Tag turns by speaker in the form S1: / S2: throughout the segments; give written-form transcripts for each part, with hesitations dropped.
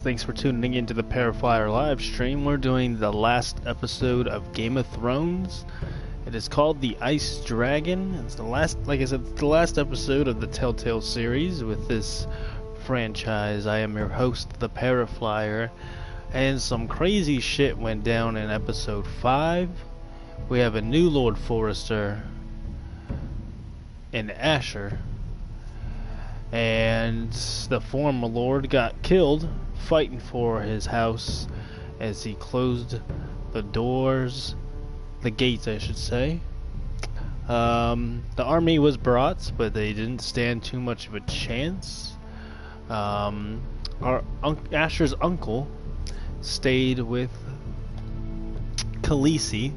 S1: Thanks for tuning into the Paraflyer live stream. We're doing the last episode of Game of Thrones. It is called The Ice Dragon. It's the last, like I said, the last episode of the Telltale series with this franchise. I am your host, the Paraflyer, and some crazy shit went down in episode 5. We have a new Lord Forrester in Asher, and the former Lord got killed fighting for his house as he closed the doors, the gates I should say. The army was brought, but they didn't stand too much of a chance. Asher's uncle stayed with Khaleesi,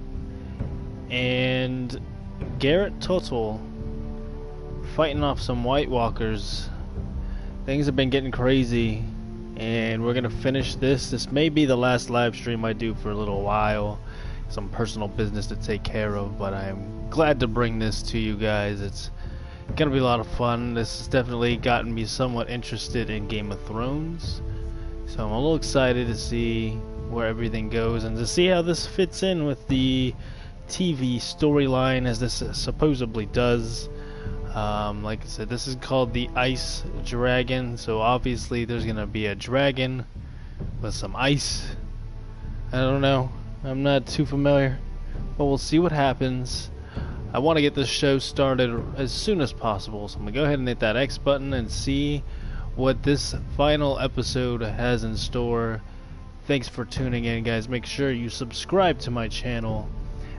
S1: and Garrett Tuttle fighting off some White Walkers. Things have been getting crazy, and we're gonna finish this. This may be the last live stream I do for a little while. Some personal business to take care of, but I'm glad to bring this to you guys. It's gonna be a lot of fun. This has definitely gotten me somewhat interested in Game of Thrones, so I'm a little excited to see where everything goes and to see how this fits in with the TV storyline, as this supposedly does. Like I said, this is called the Ice Dragon, so obviously there's gonna be a dragon with some ice. I don't know, I'm not too familiar, but we'll see what happens. I want to get this show started as soon as possible, so I'm gonna go ahead and hit that X button and see what this final episode has in store. Thanks for tuning in, guys. Make sure you subscribe to my channel,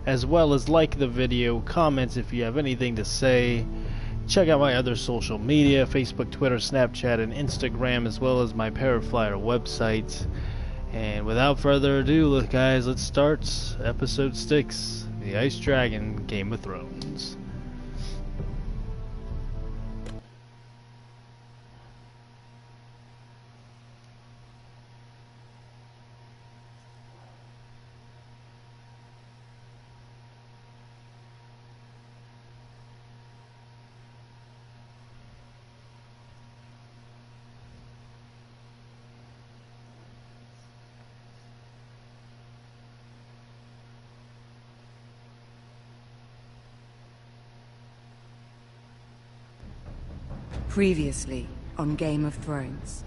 S1: as well as like the video, comment if you have anything to say. Check out my other social media, Facebook, Twitter, Snapchat, and Instagram, as well as my Paraflyer website. And without further ado, guys, let's start episode 6, The Ice Dragon, Game of Thrones.
S2: Previously on Game of Thrones.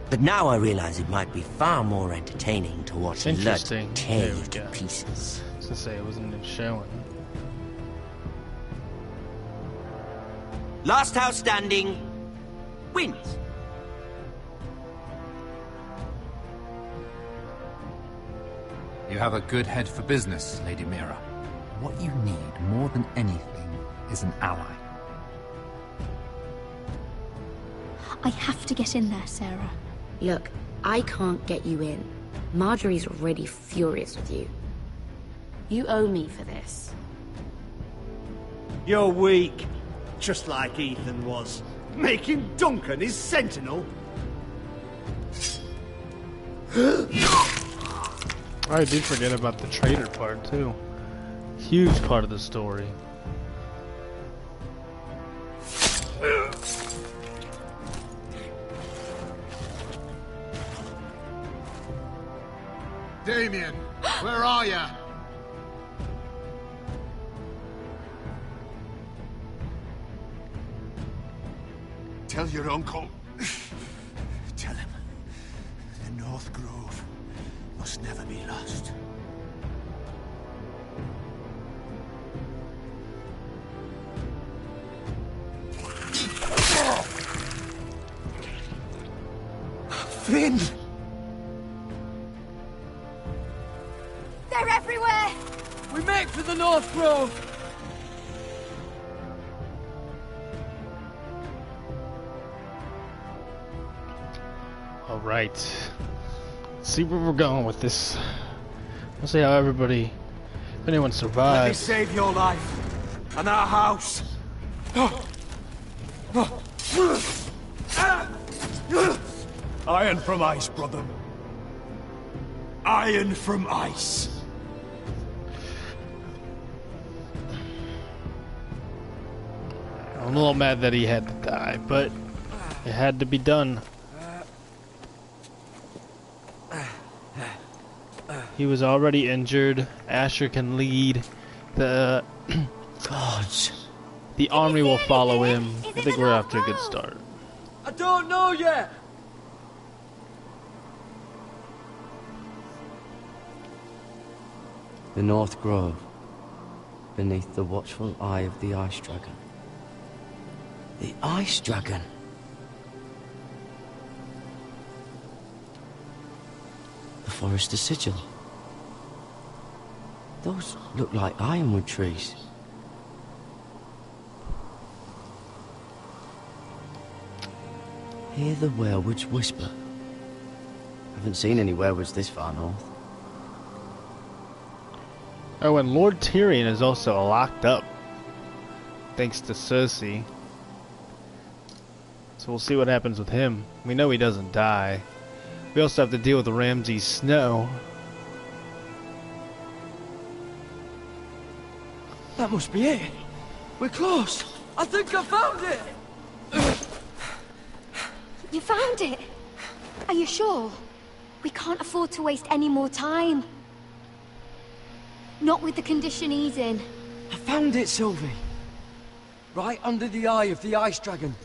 S3: But now I realize it might be far more entertaining to watch Lud tear you to pieces.
S1: I was gonna say it wasn't showing.
S3: Last house standing wins.
S4: You have a good head for business, Lady Mira. What you need more than anything is an ally.
S5: I have to get in there, Sarah.
S6: Look, I can't get you in. Marjorie's already furious with you. You owe me for this.
S7: You're weak, just like Ethan was, making Duncan his sentinel.
S1: I did forget about the traitor part too. Huge part of the story.
S8: Damien, where are ya? Tell your uncle. Tell him the North Grove must never be lost. Flynn!
S5: They're everywhere!
S7: We make for the North Grove!
S1: Alright. See where we're going with this. We'll see how everybody, if anyone
S7: Let me
S1: survives.
S7: save your life and our house. Iron from ice, brother. Iron from ice.
S1: I'm a little mad that he had to die, but It had to be done. He was already injured. Asher can lead. The
S3: Gods.
S1: The army will follow him. I think we're off to a good start.
S9: I don't know yet.
S10: The North Grove, beneath the watchful eye of the Ice Dragon.
S3: The Ice Dragon?
S10: The Forester Sigil. Those look like ironwood trees. Hear the werewolves whisper. Haven't seen any werewolves this far north.
S1: Oh, and Lord Tyrion is also locked up, thanks to Cersei. So we'll see what happens with him. We know he doesn't die. We also have to deal with Ramsay Snow.
S9: That must be it. We're close. I think I found it.
S5: You found it? Are you sure? We can't afford to waste any more time. Not with the condition he's in.
S9: I found it, Sylvie. Right under the eye of the Ice Dragon.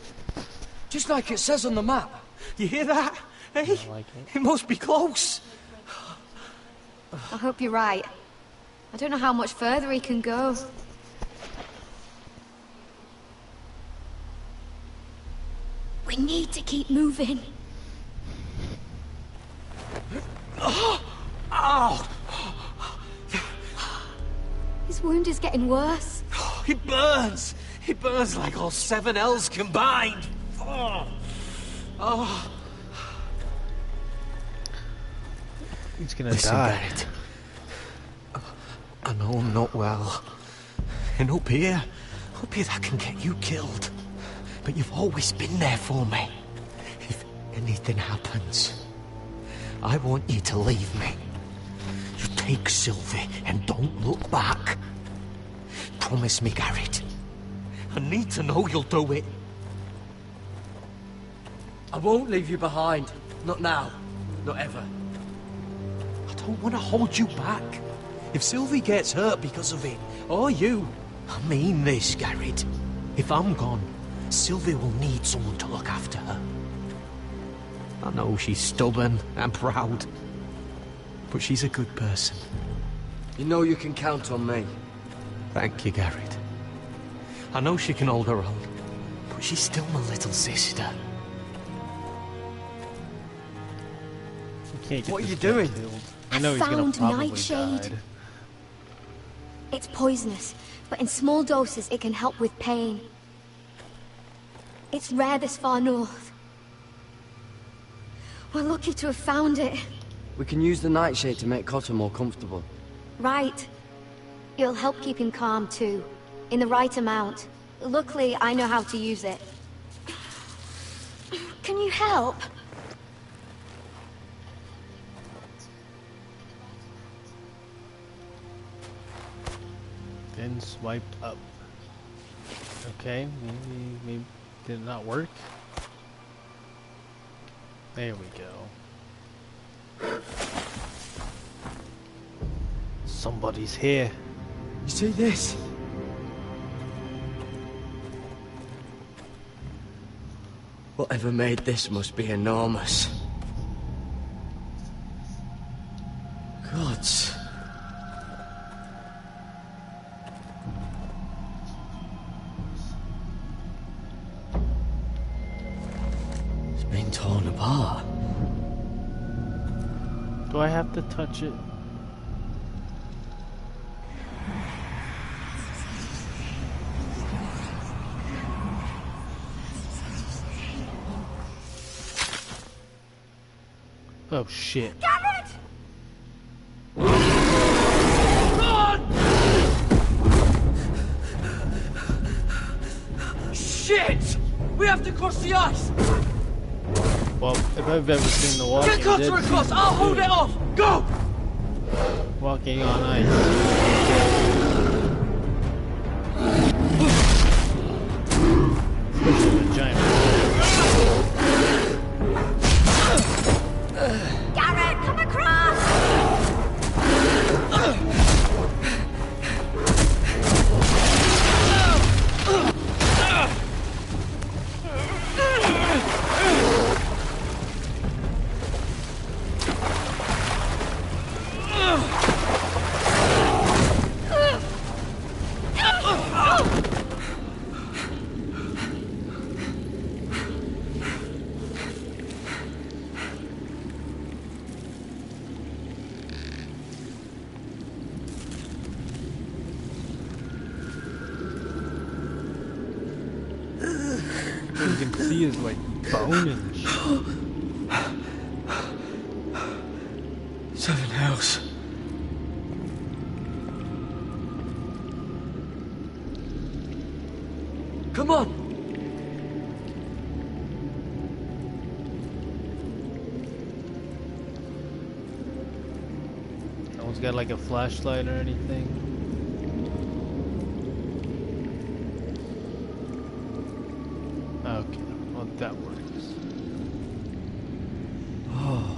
S9: Just like it says on the map. You hear that? Hey? It must be close.
S5: I hope you're right. I don't know how much further he can go. We need to keep moving.
S9: Ow!
S5: His wound is getting worse.
S9: It burns! It burns like all 7 L's combined! Oh.
S1: He's gonna
S9: Listen,
S1: die.
S9: Garrett. I know I'm not well. And up here that can get you killed. But you've always been there for me. If anything happens, I want you to leave me. You take Sylvie and don't look back. Promise me, Garrett. I need to know you'll do it.
S11: I won't leave you behind. Not now. Not ever.
S9: I don't want to hold you back. If Sylvie gets hurt because of it, or you, I mean this, Garrett. If I'm gone, Sylvie will need someone to look after her. I know she's stubborn and proud, but she's a good person.
S11: You know you can count on me.
S9: Thank you, Garrett. I know she can hold her own, but she's still my little sister.
S11: What are you doing?
S1: I know he's gonna
S5: found
S1: probably
S5: Nightshade.
S1: die.
S5: It's poisonous, but in small doses it can help with pain. It's rare this far north. We're lucky to have found it.
S10: We can use the Nightshade to make Cotter more comfortable.
S5: Right. It'll help keep him calm too, in the right amount. Luckily, I know how to use it. Can you help?
S1: Then swiped up. Okay, maybe did it not work? There we go. Somebody's here.
S11: You see this? Whatever made this must be enormous. Gods.
S10: It's been torn apart.
S1: Do I have to touch it? Oh shit.
S5: Garrett!
S11: Shit! We have to cross the ice!
S1: Well, if I've ever seen The Walking
S11: Get Cotter
S1: Dead,
S11: across! I'll hold it off! Go!
S1: walking on ice. A giant can see his like bone and shit.
S11: 7 hells. Come on!
S1: No one's got like a flashlight or anything. Okay, well that works.
S11: Oh.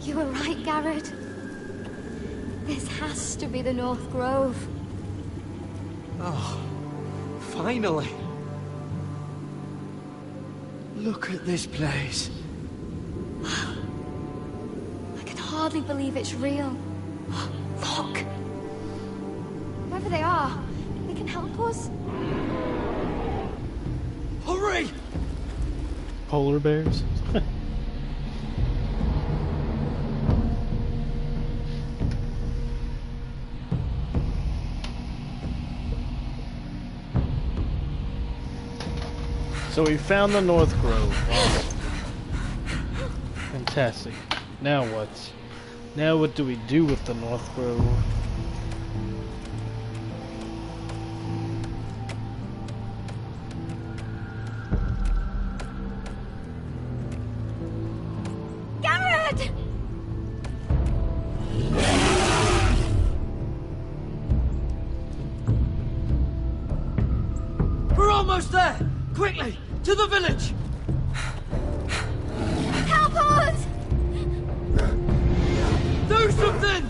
S5: You were right, Garrett. This has to be the North Grove.
S11: Oh, finally. Look at this place.
S5: I can hardly believe it's real. Look! Whoever they are, they can help us.
S11: Hurry!
S1: Polar bears? So we found the North Grove. Awesome. Fantastic. Now what? Now what do we do with the North Grove?
S5: Garrett!
S11: We're almost there! Quickly! To the village!
S5: Help us!
S11: Do something!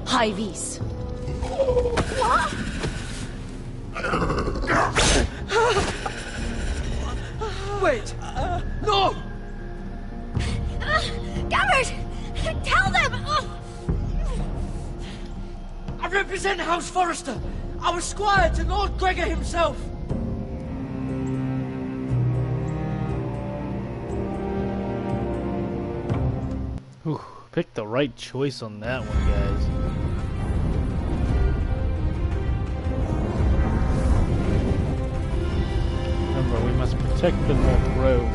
S6: High vis.
S5: What?
S11: Wait! No!
S5: Garrett! Tell them!
S11: I represent House Forrester. I was squire to Lord Gregor himself.
S1: Whew, picked the right choice on that one, guys. Remember, we must protect the North Grove.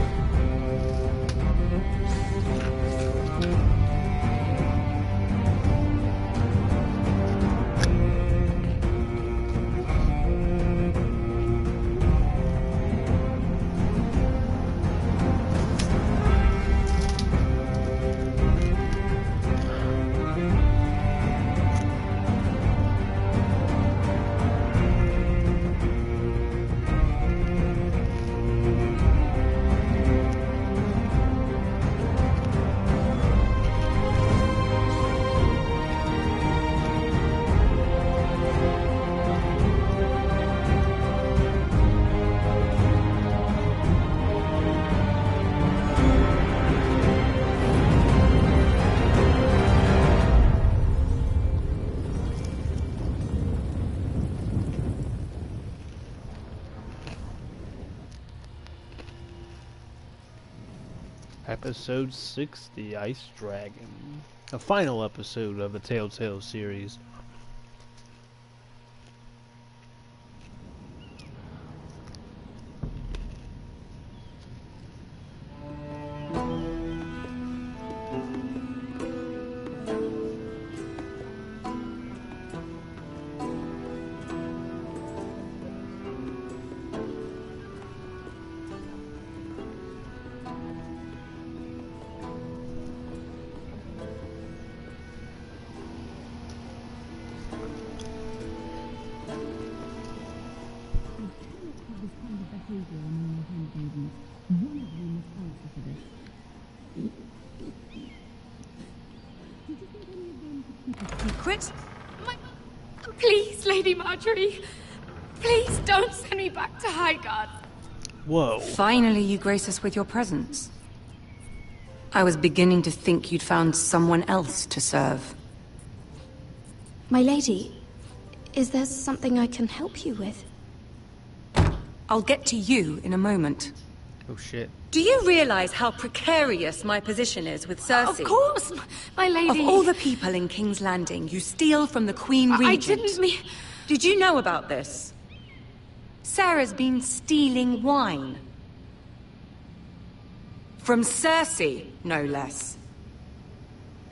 S1: Episode 6, The Ice Dragon. A final episode of the Telltale series.
S6: Secret? Please, Lady Marjorie. Please don't send me back to Highgarden.
S1: Whoa.
S2: Finally, you grace us with your presence. I was beginning to think you'd found someone else to serve.
S6: My lady, is there something I can help you with?
S2: I'll get to you in a moment.
S1: Oh shit.
S2: Do you realize how precarious my position is with Cersei?
S5: Of course, my lady.
S2: Of all the people in King's Landing, you steal from the Queen Regent.
S5: I didn't mean...
S2: Did you know about this? Sarah's been stealing wine. From Cersei, no less.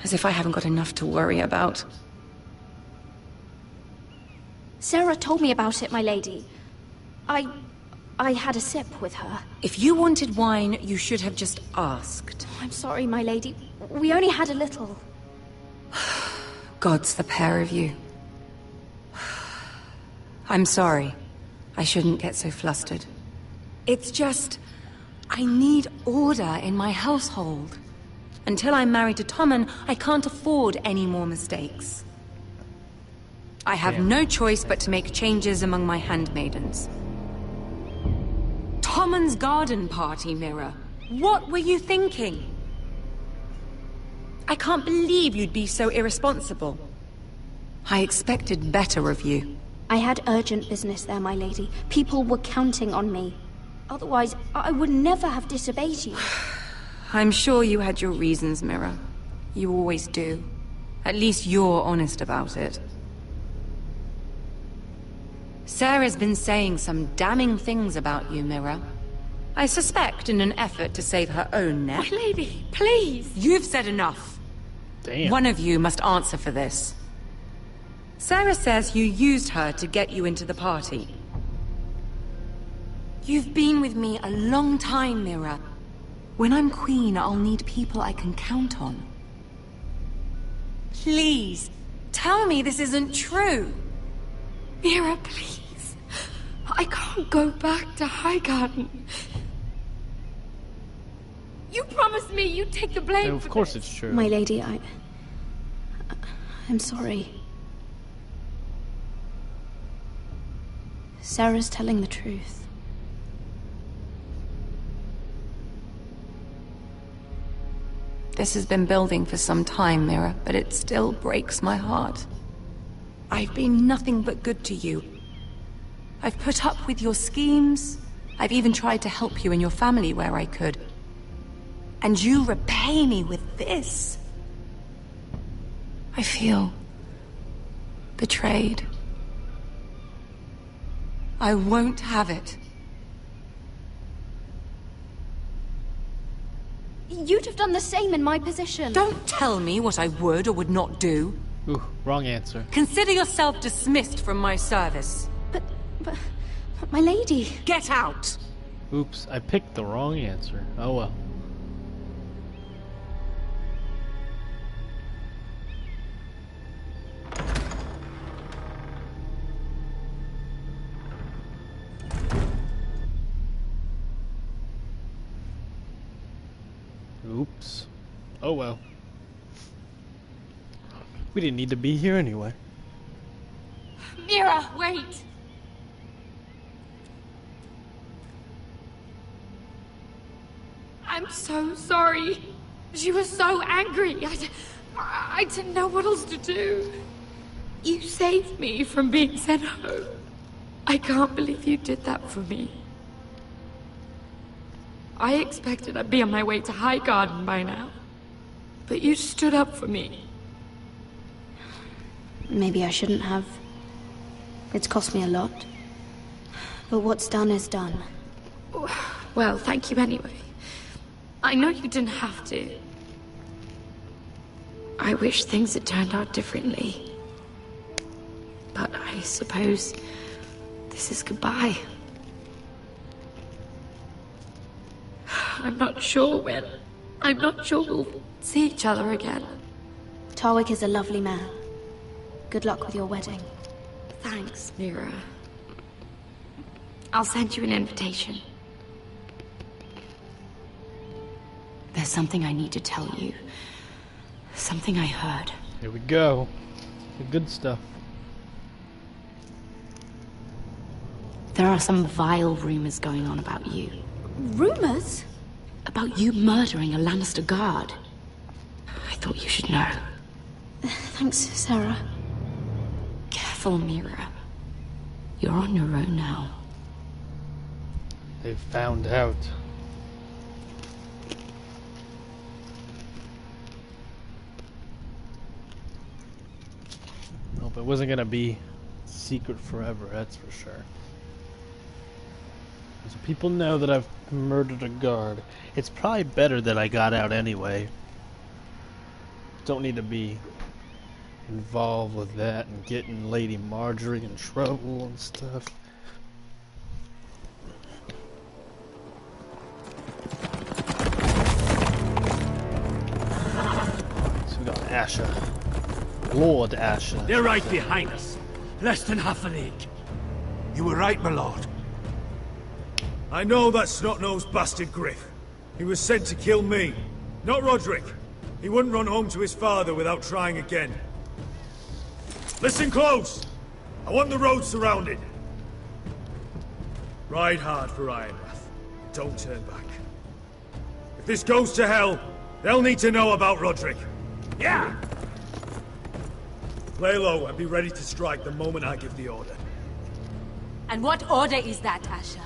S2: As if I haven't got enough to worry about.
S5: Sarah told me about it, my lady. I had a sip with her.
S2: If you wanted wine, you should have just asked.
S5: I'm sorry, my lady. We only had a little.
S2: Gods, the pair of you. I'm sorry. I shouldn't get so flustered. It's just... I need order in my household. Until I'm married to Tommen, I can't afford any more mistakes. I have no choice but to make changes among my handmaidens. Tommen's garden party, Mira. What were you thinking? I can't believe you'd be so irresponsible. I expected better of you.
S5: I had urgent business there, my lady. People were counting on me. Otherwise, I would never have disobeyed you.
S2: I'm sure you had your reasons, Mira. You always do. At least you're honest about it. Sarah's been saying some damning things about you, Mira. I suspect in an effort to save her own neck.
S5: My lady, please!
S2: You've said enough.
S1: Damn.
S2: One of you must answer for this. Sarah says you used her to get you into the party. You've been with me a long time, Mira. When I'm queen, I'll need people I can count on. Please, tell me this isn't true.
S12: Mira, please. I can't go back to Highgarden. You promised me you'd take the blame.
S1: Of course it's true.
S5: My lady, I'm sorry. Sarah's telling the truth.
S2: This has been building for some time, Mira, but it still breaks my heart. I've been nothing but good to you. I've put up with your schemes. I've even tried to help you and your family where I could. And you repay me with this. I feel betrayed. I won't have it.
S5: You'd have done the same in my position.
S2: Don't tell me what I would or would not do.
S1: Ooh, wrong answer.
S2: Consider yourself dismissed from my service.
S5: But my lady...
S2: Get out!
S1: Oops, I picked the wrong answer. Oh well. Oops. Oh well. We didn't need to be here anyway.
S12: Mira, wait! I'm so sorry. She was so angry. I didn't know what else to do. You saved me from being sent home. I can't believe you did that for me. I expected I'd be on my way to Highgarden by now. But you stood up for me.
S5: Maybe I shouldn't have. It's cost me a lot. But what's done is done.
S12: Well, thank you anyway. I know you didn't have to. I wish things had turned out differently. But I suppose this is goodbye. I'm not sure when. I'm not sure we'll see each other again.
S5: Tarwick is a lovely man. Good luck with your wedding.
S12: Thanks, Mira. I'll send you an invitation.
S6: There's something I need to tell you. Something I heard.
S1: Here we go. The good stuff.
S6: There are some vile rumors going on about you.
S5: Rumors?
S6: About you murdering a Lannister guard. I thought you should know.
S5: Thanks, Sarah.
S6: Careful, Mira. You're on your own now.
S1: They've found out. Nope, it wasn't gonna be secret forever, that's for sure. So people know that I've murdered a guard. It's probably better that I got out anyway. Don't need to be involved with that and getting Lady Marjorie in trouble and stuff. So we got Asher. Lord Asher.
S7: They're right behind us. Less than half a league.
S8: You were right, my lord.
S13: I know that snot-nosed bastard Griff. He was sent to kill me, not Roderick. He wouldn't run home to his father without trying again. Listen close! I want the road surrounded. Ride hard for Ironrath. Don't turn back. If this goes to hell, they'll need to know about Roderick.
S7: Yeah!
S13: Lay low and be ready to strike the moment I give the order.
S14: And what order is that, Asher?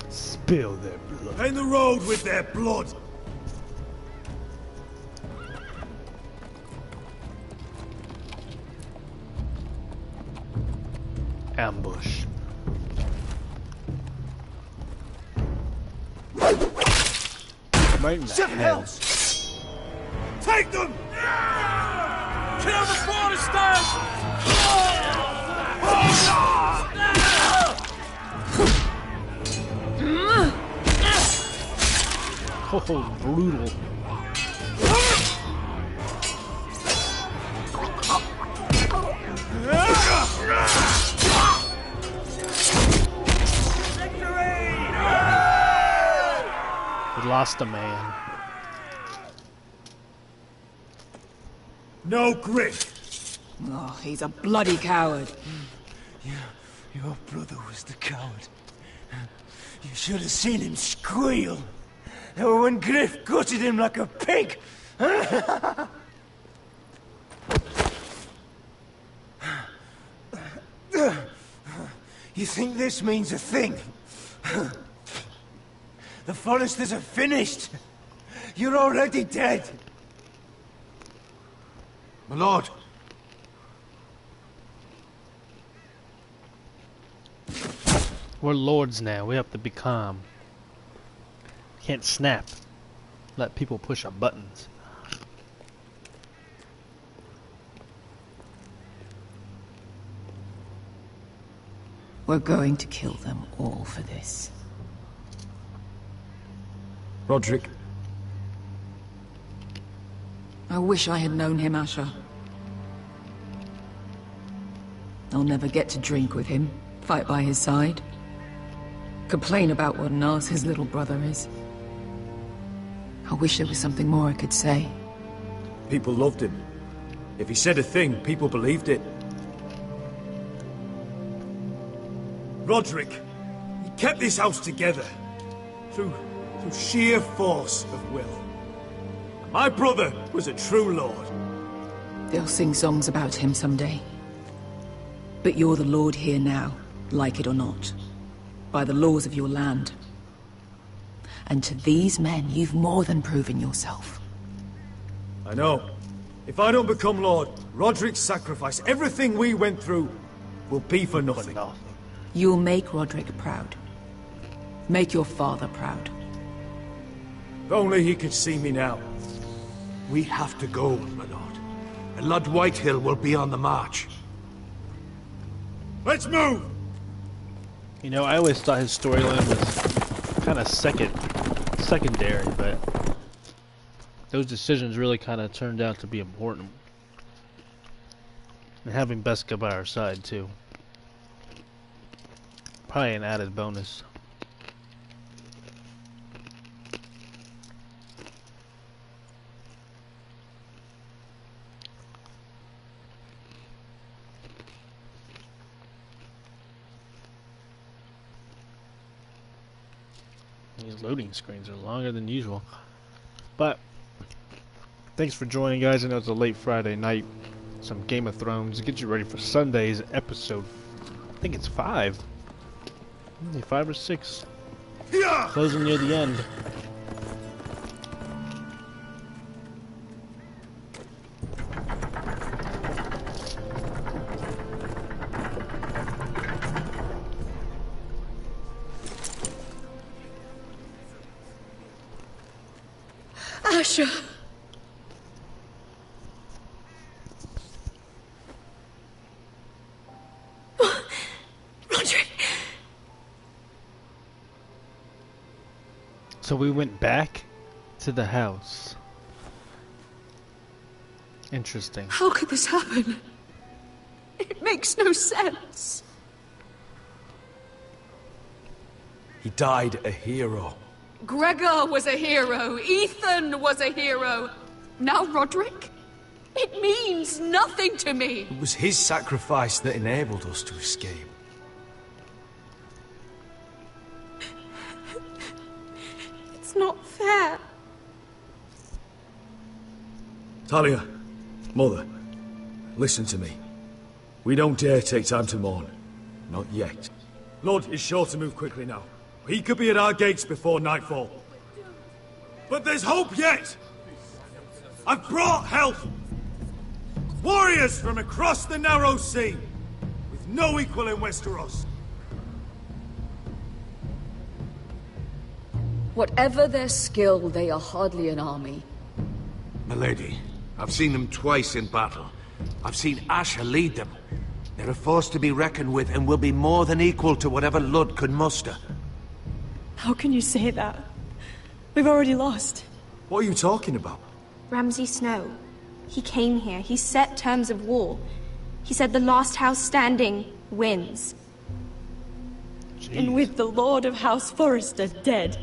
S1: Spill their blood.
S13: Paint the road with their blood.
S1: Ambush. Right in the head.
S13: Take them!
S11: Kill the Foresters!
S1: Oh, brutal. We lost a man.
S13: No Griff.
S15: Oh, he's a bloody coward.
S8: Your brother was the coward. You should have seen him squeal. When Griff gutted him like a pig. You think this means a thing? The Foresters are finished. You're already dead. My lord.
S1: We're lords now. We have to be calm. Can't snap. Let people push our buttons.
S15: We're going to kill them all for this.
S13: Roderick.
S15: I wish I had known him, Asher. I'll never get to drink with him, fight by his side, complain about what an arse his little brother is. I wish there was something more I could say.
S13: People loved him. If he said a thing, people believed it. Roderick, he kept this house together through sheer force of will. My brother was a true lord.
S15: They'll sing songs about him someday. But you're the lord here now, like it or not, by the laws of your land. And to these men, you've more than proven yourself.
S13: I know. If I don't become lord, Roderick's sacrifice, everything we went through, will be for nothing.
S15: You'll make Roderick proud. Make your father proud.
S13: If only he could see me now.
S8: We have to go, my lord. And Lord Whitehill will be on the march.
S13: Let's move!
S1: You know, I always thought his storyline was kind of secondary, but those decisions really kind of turned out to be important. And having Beskha by our side, too. Probably an added bonus. These loading screens are longer than usual. But thanks for joining, guys. I know it's a late Friday night. Some Game of Thrones. Get you ready for Sunday's episode. I think it's 5. 5 or 6. Closing near the end.
S12: Asher. Roderick.
S1: So we went back to the house. Interesting.
S12: How could this happen? It makes no sense.
S8: He died a hero.
S12: Gregor was a hero. Ethan was a hero. Now Roderick? It means nothing to me.
S8: It was his sacrifice that enabled us to escape.
S12: It's not fair.
S13: Talia, Mother, listen to me. We don't dare take time to mourn. Not yet. Lord is sure to move quickly now. He could be at our gates before nightfall. But there's hope yet! I've brought help! Warriors from across the narrow sea, with no equal in Westeros.
S16: Whatever their skill, they are hardly an army.
S17: Milady, I've seen them twice in battle. I've seen Asher lead them. They're a force to be reckoned with and will be more than equal to whatever Ludd could muster.
S18: How can you say that? We've already lost.
S13: What are you talking about?
S5: Ramsay Snow. He came here. He set terms of war. He said the last house standing wins.
S18: Jeez. And with the Lord of House Forrester dead.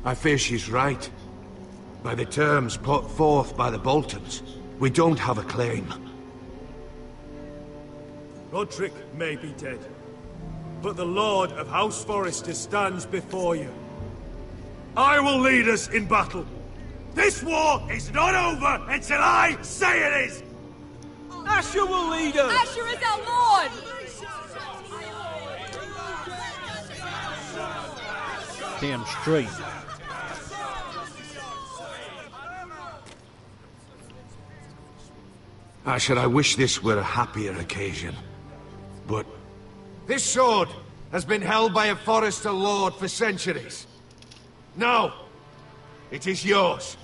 S17: I fear she's right. By the terms put forth by the Boltons, we don't have a claim.
S13: Roderick may be dead, but the Lord of House Forrester stands before you. I will lead us in battle. This war is not over until I say it is!
S8: Asher will lead us!
S14: Asher is our Lord!
S1: Damn straight.
S17: Asher, I wish this were a happier occasion. But this sword has been held by a Forrester lord for centuries. Now, it is yours.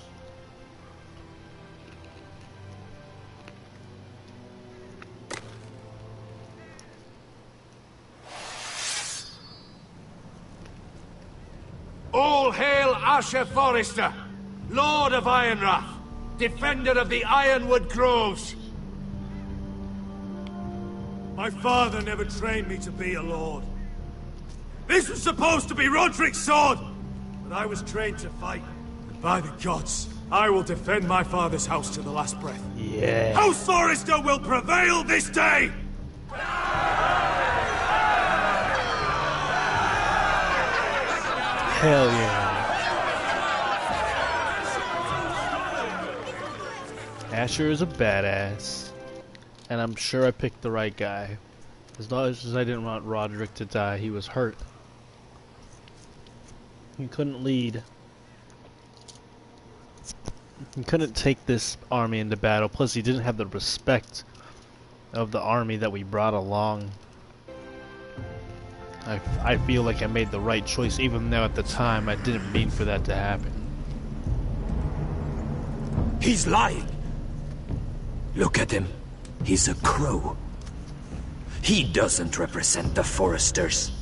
S17: All hail Asher Forrester, Lord of Ironrath, defender of the Ironwood Groves.
S13: My father never trained me to be a lord. This was supposed to be Roderick's sword, but I was trained to fight. And by the gods, I will defend my father's house to the last breath.
S1: Yeah.
S13: House Forrester will prevail this day!
S1: Hell yeah. Asher is a badass. And I'm sure I picked the right guy. As long as I didn't want Roderick to die, he was hurt. He couldn't lead. He couldn't take this army into battle. Plus, he didn't have the respect of the army that we brought along. I feel like I made the right choice, even though at the time I didn't mean for that to happen.
S9: He's lying. Look at him. He's a crow. He doesn't represent the Foresters.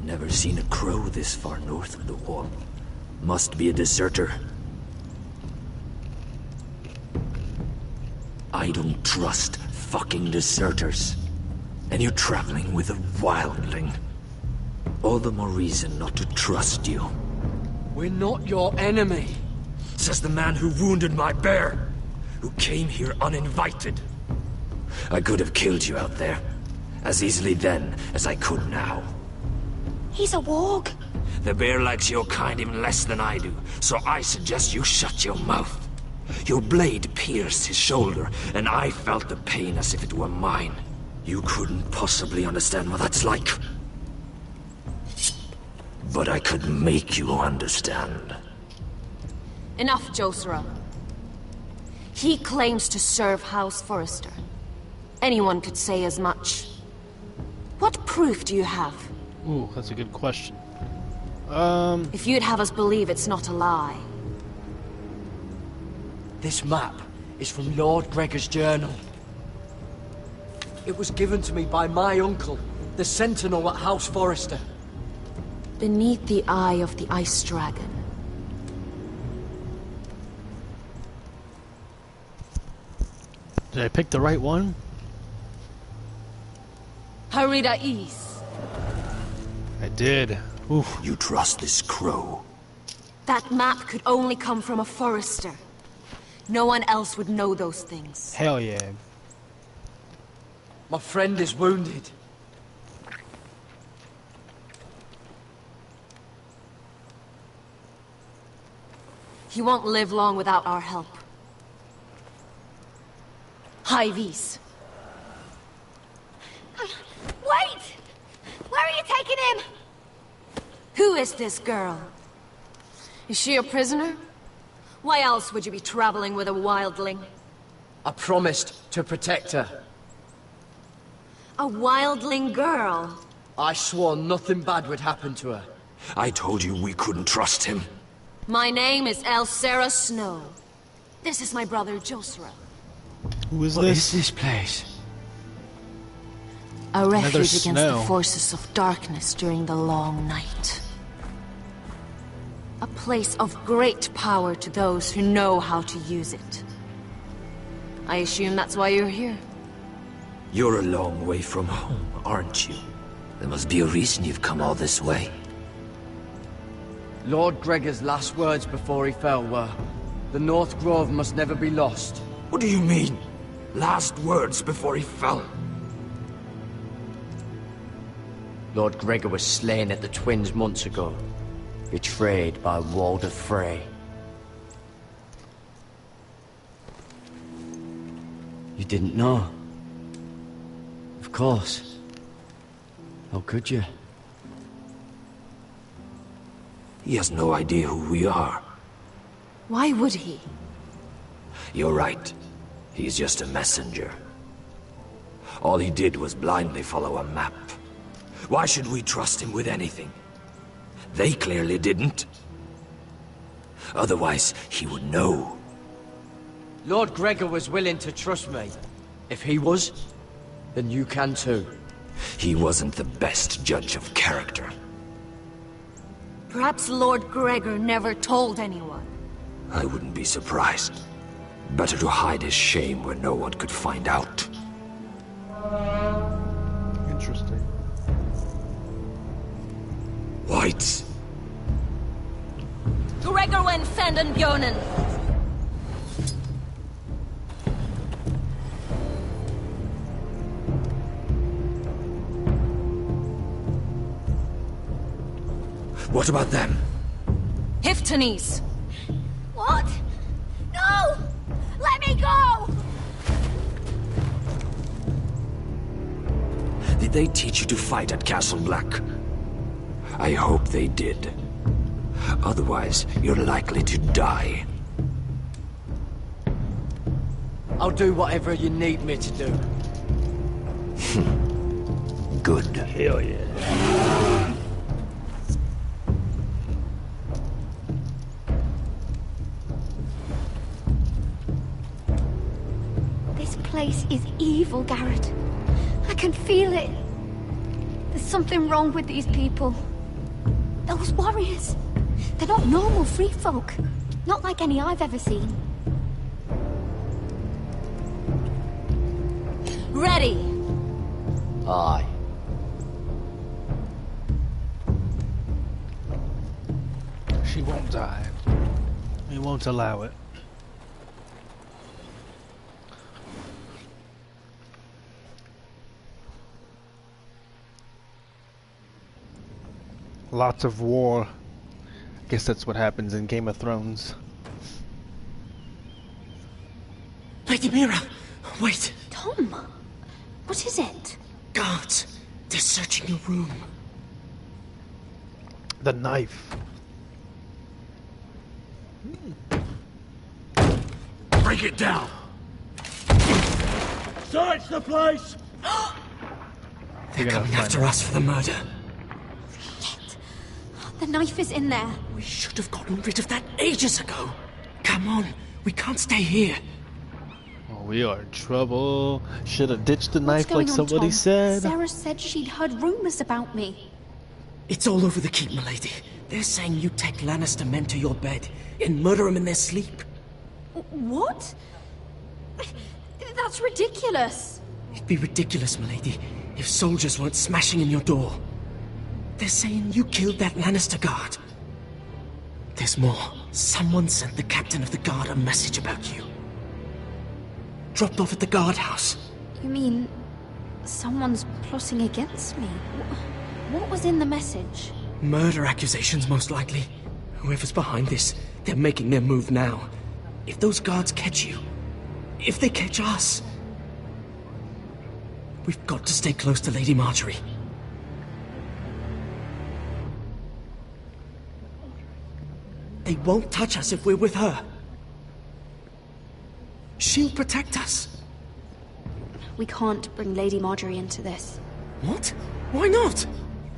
S9: Never seen a crow this far north of the wall. Must be a deserter. I don't trust fucking deserters. And you're traveling with a wildling. All the more reason not to trust you. We're not your enemy, says the man who wounded my bear. Who came here uninvited. I could have killed you out there, as easily then as I could now.
S5: He's a warg.
S9: The bear likes your kind even less than I do, so I suggest you shut your mouth. Your blade pierced his shoulder, and I felt the pain as if it were mine. You couldn't possibly understand what that's like. But I could make you understand.
S6: Enough, Josera. He claims to serve House Forrester. Anyone could say as much. What proof do you have?
S1: Ooh, that's a good question.
S6: If you'd have us believe it's not a lie,
S11: This map is from Lord Gregor's journal. It was given to me by my uncle, the Sentinel at House Forrester.
S6: Beneath the eye of the Ice Dragon.
S1: Did I pick the right one?
S6: Harida East.
S1: I did. Oof.
S17: You trust this crow?
S6: That map could only come from a Forrester. No one else would know those things.
S1: Hell yeah.
S11: My friend is wounded.
S6: He won't live long without our help. High Vis.
S5: Wait! Where are you taking him?
S6: Who is this girl? Is she a prisoner? Why else would you be traveling with a wildling?
S11: I promised to protect her.
S6: A wildling girl?
S11: I swore nothing bad would happen to her.
S17: I told you we couldn't trust him.
S6: My name is Elsera Snow. This is my brother Josra.
S1: Who is
S11: what
S1: this?
S11: What is this place?
S6: A refuge against the forces of darkness during the long night. A place of great power to those who know how to use it. I assume that's why you're here.
S17: You're a long way from home, aren't you? There must be a reason you've come all this way.
S11: Lord Gregor's last words before he fell were, "The North Grove must never be lost."
S17: What do you mean? Last words before he fell?
S10: Lord Gregor was slain at the Twins months ago. Betrayed by Walder Frey. You didn't know? Of course. How could you?
S17: He has no idea who we are.
S6: Why would he?
S17: You're right. He's just a messenger. All he did was blindly follow a map. Why should we trust him with anything? They clearly didn't. Otherwise, he would know.
S11: Lord Gregor was willing to trust me. If he was, then you can too.
S17: He wasn't the best judge of character.
S6: Perhaps Lord Gregor never told anyone.
S17: I wouldn't be surprised. Better to hide his shame where no one could find out.
S1: Interesting.
S17: Whites.
S6: Gregor went Sanden Bjonen.
S17: What about them?
S6: Hiftanes.
S5: What? No! Let me go!
S17: Did they teach you to fight at Castle Black? I hope they did. Otherwise, you're likely to die.
S11: I'll do whatever you need me to do.
S17: Good.
S1: Hell yeah.
S5: This place is evil, Garrett. I can feel it. There's something wrong with these people. Those warriors. They're not normal free folk. Not like any I've ever seen.
S6: Ready!
S10: Aye.
S1: She won't die. We won't allow it. Lots of war. Guess that's what happens in Game of Thrones.
S11: Lady Mira, wait.
S5: Tom, what is it?
S11: Guards, they're searching your room.
S1: The knife.
S17: Break it down!
S13: Search the place!
S11: They're coming after us for the murder.
S5: The knife is in there.
S11: We should have gotten rid of that ages ago. Come on,
S9: We can't stay here.
S1: Oh, we are in trouble. Should have ditched the knife like
S5: on,
S1: somebody
S5: Tom?
S1: said.
S5: Sarah said she'd heard rumors about me.
S9: It's all over the keep, milady. They're saying you take Lannister men to your bed and murder them in their sleep.
S5: What? That's ridiculous.
S9: It'd be ridiculous, milady, if soldiers weren't smashing in your door. They're saying you killed that Lannister guard. There's more. Someone sent the captain of the guard a message about you. Dropped off at the guardhouse.
S5: You mean someone's plotting against me? What was in the message?
S9: Murder accusations, most likely. Whoever's behind this, they're making their move now. If those guards catch you, if they catch us, we've got to stay close to Lady Marjorie. They won't touch us if we're with her. She'll protect us.
S5: We can't bring Lady Marjorie into this.
S9: What? Why not?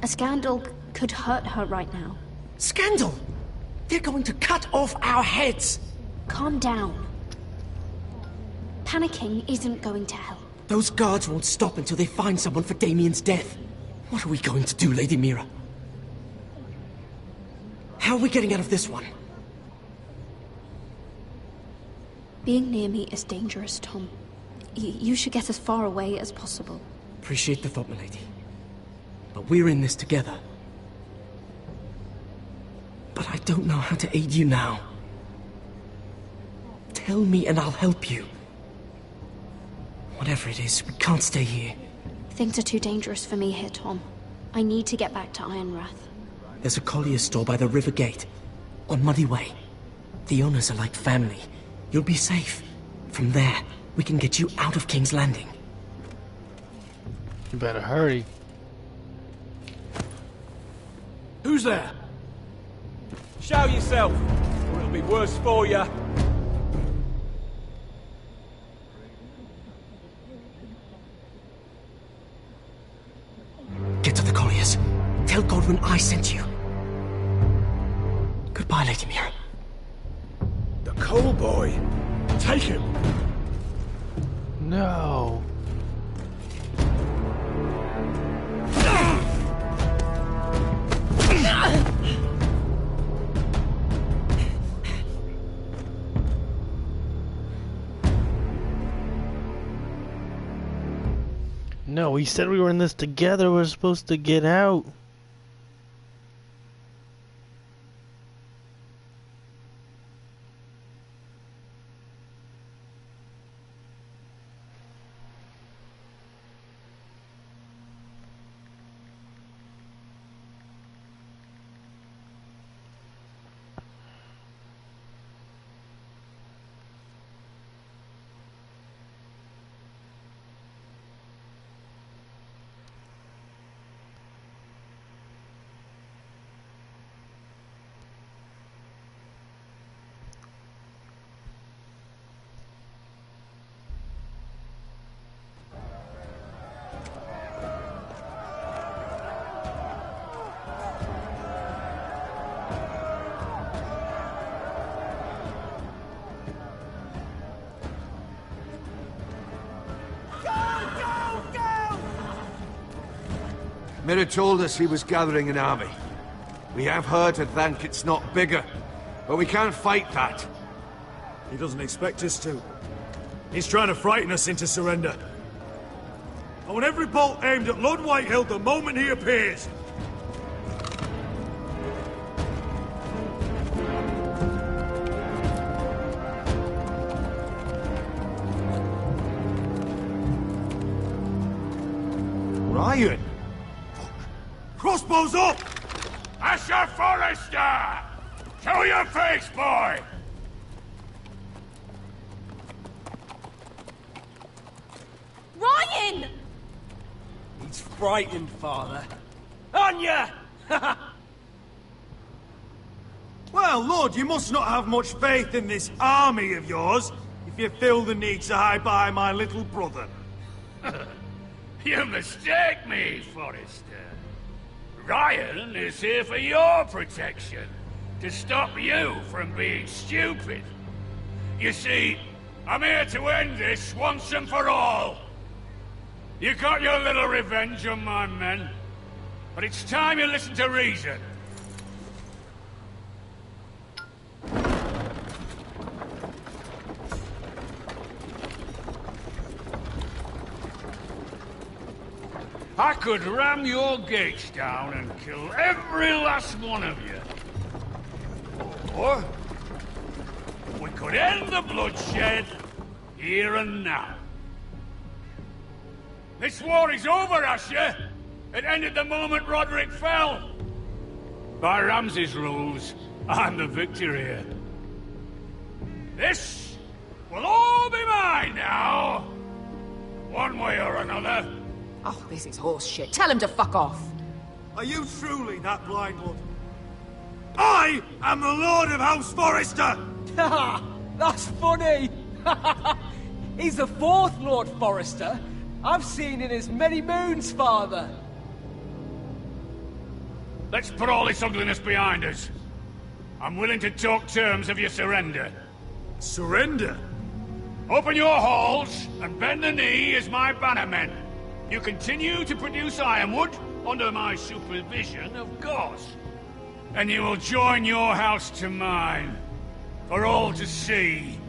S5: A scandal could hurt her right now.
S9: Scandal? They're going to cut off our heads.
S5: Calm down. Panicking isn't going to help.
S9: Those guards won't stop until they find someone for Damien's death. What are we going to do, Lady Mira? How are we getting out of this one?
S5: Being near me is dangerous, Tom. You should get as far away as possible.
S9: Appreciate the thought, milady. But we're in this together. But I don't know how to aid you now. Tell me and I'll help you. Whatever it is, we can't stay here.
S5: Things are too dangerous for me here, Tom. I need to get back to Ironrath.
S9: There's a collier's store by the river gate. On Muddy Way. The owners are like family. You'll be safe. From there, we can get you out of King's Landing.
S1: You better hurry.
S19: Who's there? Show yourself, or it'll be worse for you.
S9: Get to the colliers. Tell Godwyn I sent you. Goodbye, Lady Mira.
S13: The Coal Boy. Take him.
S1: No. No, he said we were in this together. We're supposed to get out.
S17: Mira told us he was gathering an army. We have heard to think it's not bigger, but we can't fight that.
S13: He doesn't expect us to. He's trying to frighten us into surrender. I want every bolt aimed at Lord Whitehill the moment he appears. Ryan! Crossbows up!
S20: Asher Forrester! Show your face, boy!
S18: Ryan!
S19: He's frightened, Father. Anya!
S13: Well, Lord, you must not have much faith in this army of yours, if you feel the need to hide behind my little brother.
S20: You mistake me, Forrester. Ryan is here for your protection, to stop you from being stupid. You see, I'm here to end this once and for all. You got your little revenge on my men, but it's time you listen to reason. I could ram your gates down and kill every last one of you. Or we could end the bloodshed here and now. This war is over, Asher. It ended the moment Roderick fell. By Ramsay's rules, I'm the victor here. This will all be mine now. One way or another.
S15: Oh, this is horse shit. Tell him to fuck off.
S13: Are you truly that blind, Lord? I am the Lord of House Forrester!
S11: Ha! That's funny! He's the fourth Lord Forrester I've seen in as many moons, Father.
S20: Let's put all this ugliness behind us. I'm willing to talk terms of your surrender.
S13: Surrender?
S20: Open your halls and bend the knee as my bannermen. You continue to produce ironwood under my supervision, of course. And you will join your house to mine, for all to see,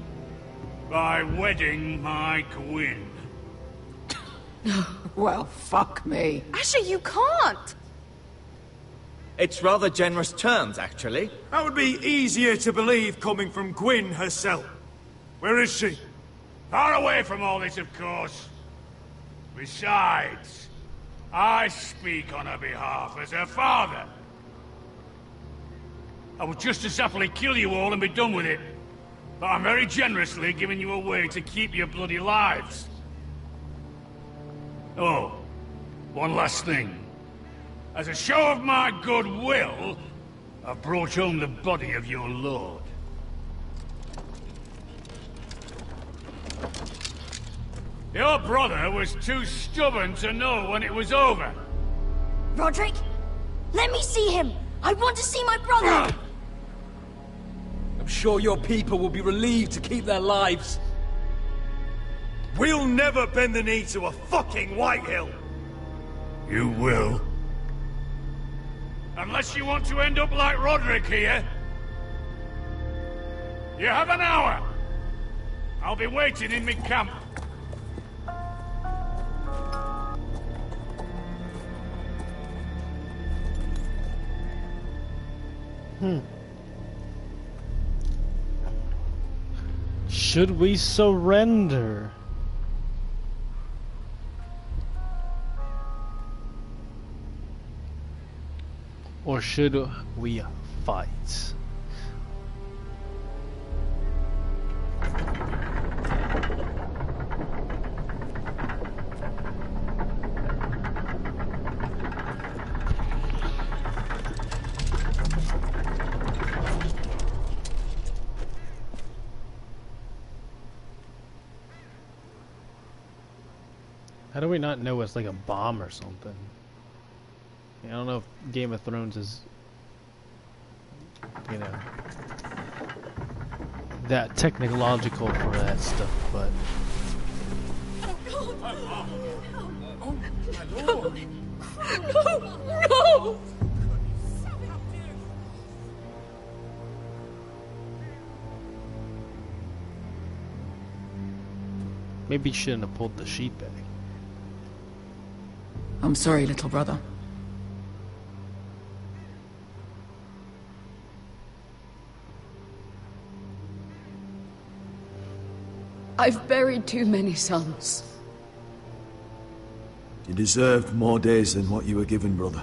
S20: by wedding my Gwyn.
S15: Well, fuck me.
S5: Asher, you can't!
S19: It's rather generous terms, actually.
S13: That would be easier to believe coming from Gwyn herself. Where is she?
S20: Far away from all this, of course. Besides, I speak on her behalf as her father. I would just as happily kill you all and be done with it. But I'm very generously giving you a way to keep your bloody lives. Oh, one last thing. As a show of my goodwill, I've brought home the body of your lord. Your brother was too stubborn to know when it was over.
S5: Roderick, let me see him! I want to see my brother!
S11: I'm sure your people will be relieved to keep their lives.
S13: We'll never bend the knee to a fucking Whitehill!
S20: You will. Unless you want to end up like Roderick here. You have an hour. I'll be waiting in mid-camp.
S1: Should we surrender? Or should we fight? How do we not know it's like a bomb or something? I don't know if Game of Thrones is, you know, that technological for that stuff, but...
S12: No! No!
S1: Maybe you shouldn't have pulled the sheet back.
S15: I'm sorry, little brother.
S16: I've buried too many sons.
S8: You deserved more days than what you were given, brother.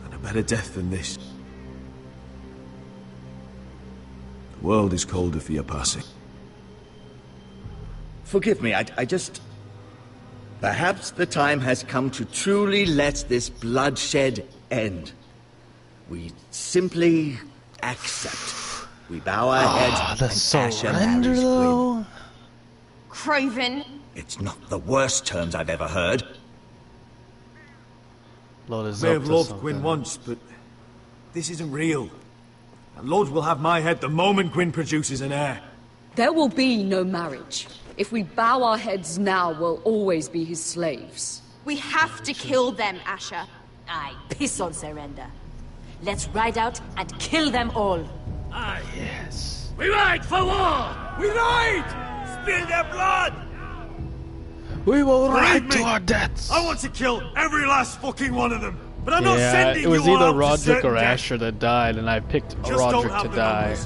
S8: And a better death than this. The world is colder for your passing.
S19: Forgive me, I just... Perhaps the time has come to truly let this bloodshed end. We simply accept. We bow our heads
S1: the
S19: and
S1: surrender, though?
S5: Craven.
S19: It's not the worst terms I've ever heard.
S1: Lord is
S13: I may
S1: up
S13: have
S1: to
S13: loved
S1: something.
S13: Gwyn once, but this isn't real. And Lord will have my head the moment Gwyn produces an heir.
S16: There will be no marriage. If we bow our heads now, we'll always be his slaves.
S6: We have to kill them, Asher.
S14: Aye, piss on surrender. Let's ride out and kill them all.
S20: Aye.
S1: Yes.
S20: We ride for war! We ride! Spill their blood!
S1: We will ride
S13: Believe
S1: to
S13: me,
S1: our deaths.
S13: I want to kill every last fucking one of them. But I'm not
S1: Yeah,
S13: sending
S1: it was
S13: you
S1: either
S13: all out to
S1: Roderick
S13: certain
S1: or
S13: death.
S1: Asher that died, and I picked
S13: Just don't
S1: Roderick
S13: have
S1: to
S13: the
S1: die.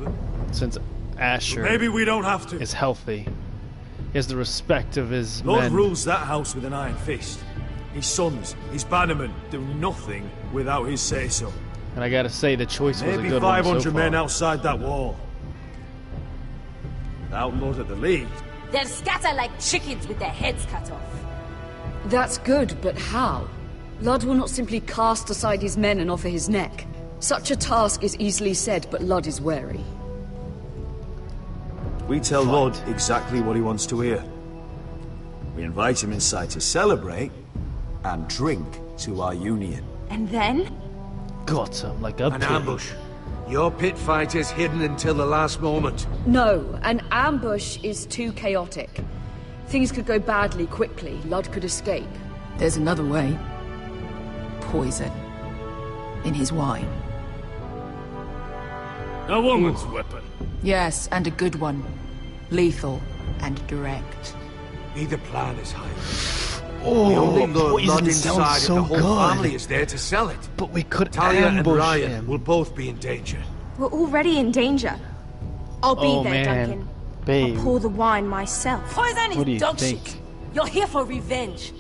S13: numbers.
S1: Since Asher
S13: Maybe we don't have to.
S1: is healthy. He has the respect of his
S13: Lord
S1: men.
S13: rules that house with an iron fist. His sons, his bannermen, do nothing without his say-so.
S1: And I gotta say, the choice was a
S13: Maybe
S1: good one
S13: 500
S1: so
S13: men
S1: far.
S13: outside that wall. Without Lord at the lead.
S14: They'll scatter like chickens with their heads cut off.
S16: That's good, but how? Ludd will not simply cast aside his men and offer his neck. Such a task is easily said, but Ludd is wary.
S13: We tell Lord exactly what he wants to hear. We invite him inside to celebrate and drink to our union.
S6: And then?
S1: Got him like a
S17: An ambush. Your pit fighters hidden until the last moment.
S16: No, an ambush is too chaotic. Things could go badly quickly. Ludd could escape.
S15: There's another way. Poison. In his wine.
S20: A woman's weapon.
S15: Yes, and a good one. Lethal and direct.
S17: Either plan is high.
S1: Oh,
S17: the only Lord
S1: poison
S17: not
S1: sounds
S17: inside
S1: so
S17: and the whole
S1: good.
S17: family is there to sell it.
S1: But we could
S17: Talia and
S1: ambush
S17: Ryan
S1: him.
S17: will both be in danger.
S6: We're already in danger. I'll be
S1: Oh,
S6: there,
S1: man.
S6: Duncan.
S1: Babe.
S6: I'll pour the wine myself.
S14: Poison
S1: What do
S14: is
S1: you
S14: dog
S1: think?
S14: shit. You're here for revenge.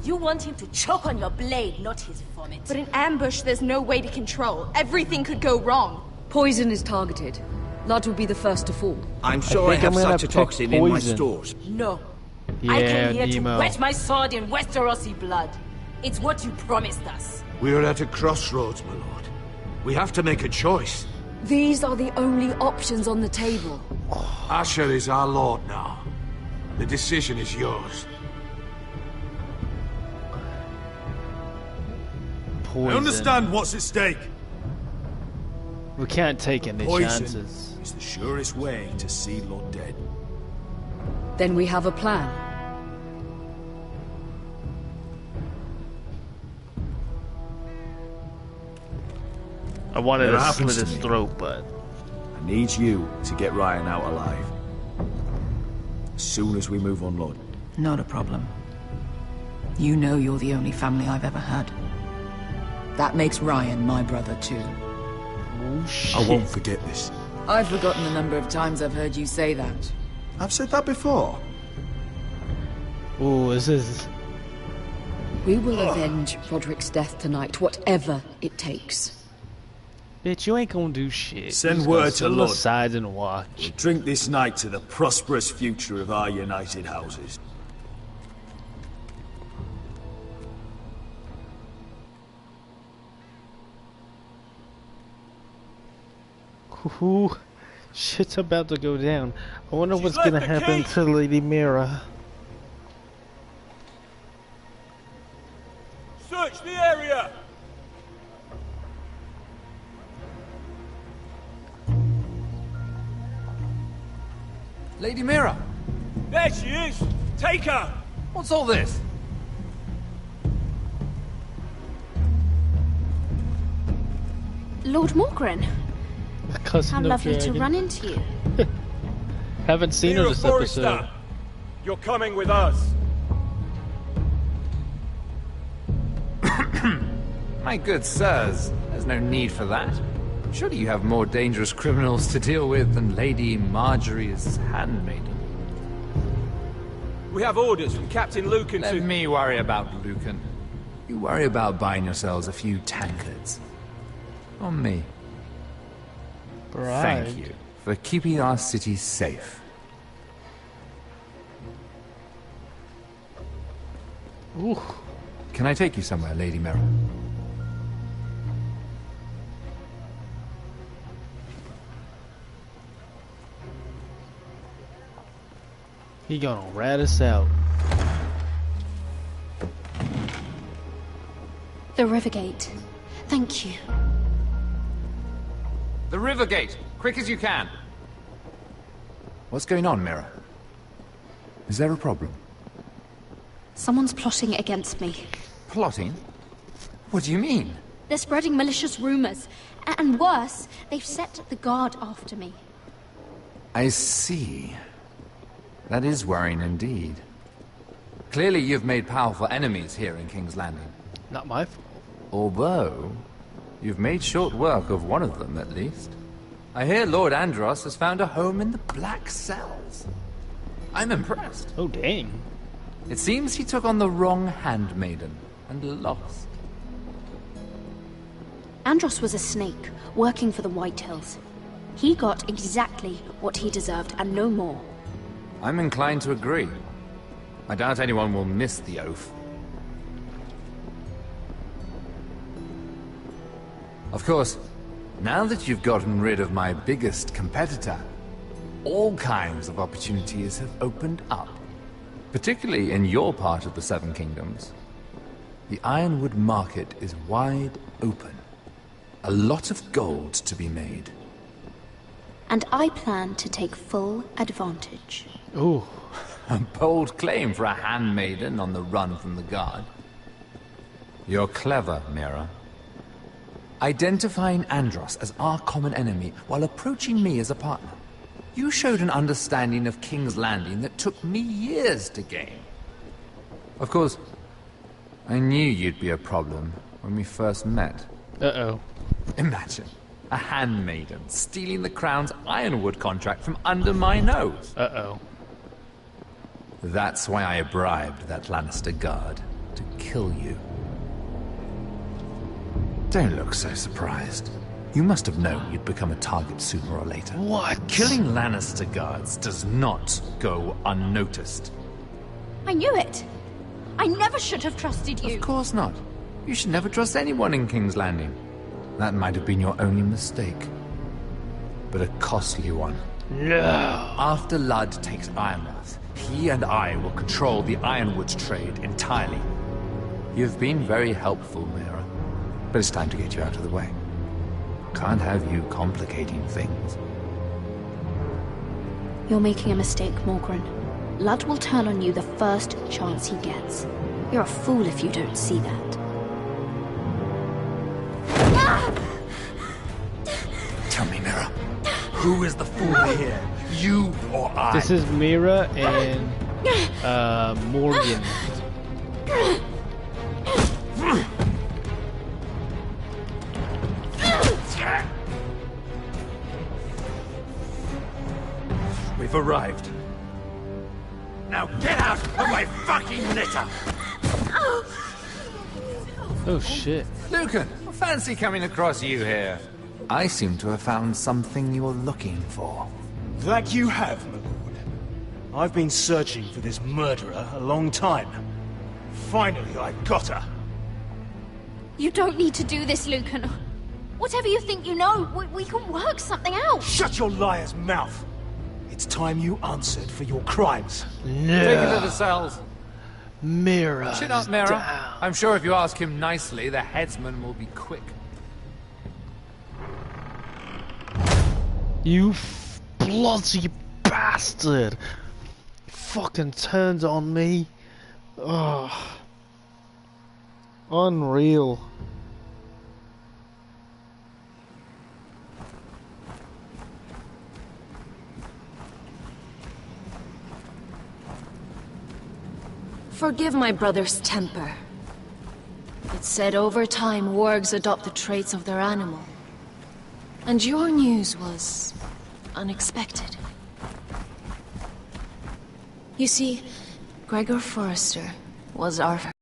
S14: You want him to choke on your blade, not his vomit.
S6: But in ambush, there's no way to control. Everything could go wrong.
S16: Poison is targeted. Ludd will be the first to fall.
S19: I'm sure I,
S1: think
S19: have
S1: I'm gonna
S19: such a
S1: pick
S19: toxin in my
S1: poison.
S19: stores.
S14: No.
S1: Yeah,
S14: I came here
S1: Nemo.
S14: to wet my sword in Westerosi blood. It's what you promised us.
S17: We're at a crossroads, my lord. We have to make a choice.
S16: These are the only options on the table.
S17: Asher is our lord now. The decision is yours.
S1: Poison.
S13: I understand what's at stake.
S1: We can't take any
S13: Poison
S1: chances.
S13: is the surest way to see Lord dead.
S16: Then we have a plan.
S1: I wanted
S13: It
S1: to
S13: happens
S1: slit
S13: to
S1: his
S13: me.
S1: throat, but
S13: I need you to get Ryan out alive. As soon as we move on, Lord.
S15: Not a problem. You know you're the only family I've ever had. That makes Ryan my brother too.
S1: oh shit.
S13: I won't forget this.
S15: I've forgotten the number of times I've heard you say that.
S13: I've said that before.
S1: Ooh, this is.
S16: We will avenge Roderick's death tonight, whatever it takes.
S1: Bitch, you ain't gonna do shit.
S13: Send
S1: Just
S13: word
S1: gonna
S13: to
S1: sit on
S13: Lord.
S1: the sides and watch.
S13: We'll drink this night to the prosperous future of our united houses.
S1: Ooh, shit's about to go down. I wonder what's
S13: left
S1: gonna
S13: the
S1: happen
S13: key.
S1: to Lady Mira.
S13: Search the area!
S4: Lady Mira,
S13: There she is! Take her!
S4: what's all this?
S5: Lord Morgren,
S1: Cousin
S5: how
S1: of
S5: lovely to
S1: Dragon.
S5: run into you.
S1: Haven't seen her
S13: Mira
S1: this
S13: Forrester,
S1: episode.
S13: you're coming with us.
S4: My good sirs, there's no need for that. Surely you have more dangerous criminals to deal with than Lady Marjorie's handmaiden.
S13: We have orders from Captain Lucan
S4: Let me worry about Lucan. You worry about buying yourselves a few tankards. On me.
S1: Bribed.
S4: Thank you for keeping our city safe.
S1: Ooh.
S4: Can I take you somewhere, Lady Mira?
S1: He gonna rat us out.
S5: The Rivergate. Thank you.
S4: The Rivergate! Quick as you can! What's going on, Mira? Is there a problem?
S5: Someone's plotting against me.
S4: Plotting? What do you mean?
S5: They're spreading malicious rumors. And worse, they've set the guard after me.
S4: I see. That is worrying indeed. Clearly you've made powerful enemies here in King's Landing.
S1: Not my fault.
S4: Although, you've made short work of one of them, at least. I hear Lord Andros has found a home in the Black Cells. I'm impressed.
S1: Oh, dang.
S4: It seems he took on the wrong handmaiden and lost.
S5: Andros was a snake, working for the Whitehills. He got exactly what he deserved, and no more.
S4: I'm inclined to agree. I doubt anyone will miss the oath. Of course, now that you've gotten rid of my biggest competitor, all kinds of opportunities have opened up. Particularly in your part of the Seven Kingdoms. The Ironwood market is wide open. A lot of gold to be made.
S5: And I plan to take full advantage.
S1: Ooh.
S4: A bold claim for a handmaiden on the run from the guard. You're clever, Mira. Identifying Andros as our common enemy while approaching me as a partner. You showed an understanding of King's Landing that took me years to gain. Of course, I knew you'd be a problem when we first met.
S1: Uh-oh.
S4: Imagine a handmaiden stealing the Crown's Ironwood contract from under my nose.
S1: Uh-oh.
S4: That's why I bribed that Lannister guard to kill you. Don't look so surprised. You must have known you'd become a target sooner or later.
S1: What?
S4: Killing Lannister guards does not go unnoticed.
S5: I knew it! I never should have trusted you!
S4: Of course not. You should never trust anyone in King's Landing. That might have been your only mistake. But a costly one.
S1: No!
S4: After Ludd takes Ironworth, he and I will control the Ironwood trade entirely. You've been very helpful, Mira. But it's time to get you out of the way. Can't have you complicating things.
S5: You're making a mistake, Morgryn. Ludd will turn on you the first chance he gets. You're a fool if you don't see that.
S17: Tell me, Mira, who is the fool here? You or I?
S1: This is Mira and Morgan.
S17: We've arrived. Now get out of my fucking litter!
S1: Oh shit.
S4: Lucan, fancy coming across you here. I seem to have found something you're looking for.
S8: That you have, my lord. I've been searching for this murderer a long time. Finally, I got her.
S5: You don't need to do this, Lucan. Whatever you think you know, we can work something out.
S8: Shut your liar's mouth! It's time you answered for your crimes.
S1: No.
S4: Take it to the cells.
S1: Mira.
S4: Chin up, Mira. I'm sure if you ask him nicely, the headsman will be quick.
S1: You bloody bastard! Fucking turned on me. Ugh. Unreal.
S6: Forgive my brother's temper. It's said over time wargs adopt the traits of their animal. And your news was unexpected. You see, Gregor Forrester was our...